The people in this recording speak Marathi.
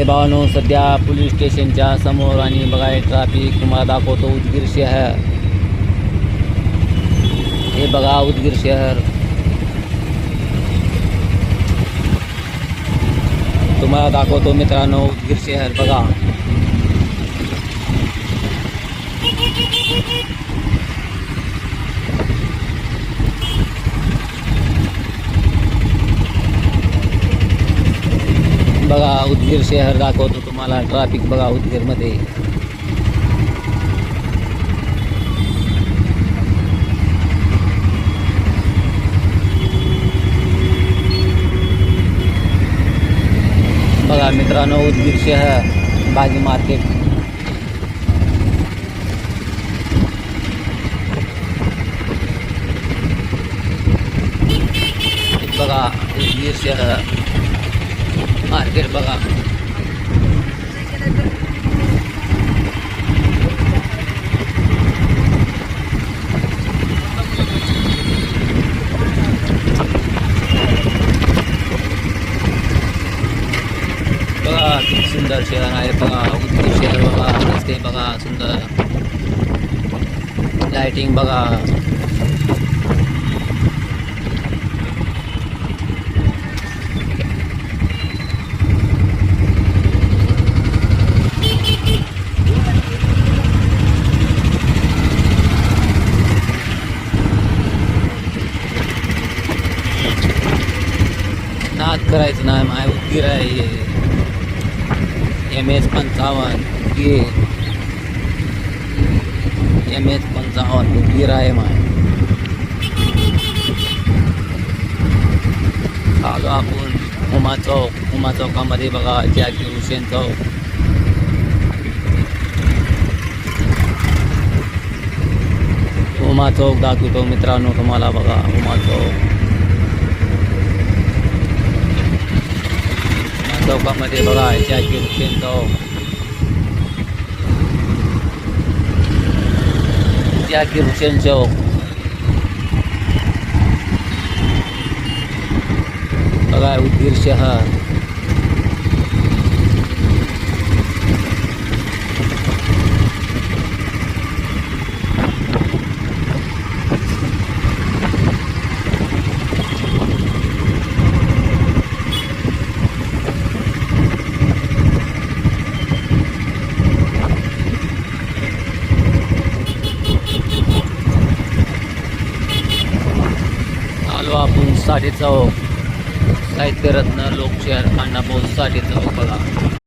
हे भावानो सध्या पोलीस स्टेशनच्या समोर आणि बघा ट्रॅफिक तुम्हाला दाखवतो उदगीर शहर. हे बघा उदगीर शहर तुम्हाला दाखवतो मित्रांनो. उदगीर शहर बघा. बघा उदगीर शहर दाखवतो तुम्हाला. ट्रॅफिक बघा उदगीरमध्ये. बघा मित्रांनो उदगीर शहर भाजी मार्केट. बघा उदगीर शहर मार्केट बघा. बघा किती सुंदर शहर आहे बघा उदगीर शहर. बघा रस्ते बघा सुंदर. लाइटिंग बघा. नाद करायचं नाही माय उदगीर आहे. MS55 उदगीर. MS55 उदगीर आहे माय. आलो आपण उमा चौक. उमा चौकामध्ये बघा जाकीर हुसेन चौक. उमा चौक दाखवतो मित्रांनो तुम्हाला. बघा उमा चौक. चौकामध्ये बघा जाकीर हुसेन चौक. जाकीर हुसेन चौक. बघा उदगीर शहर. आलो आपण साठे चौक. साहित्य रत्न लोकशहर खानापूर साठे चौक बघा.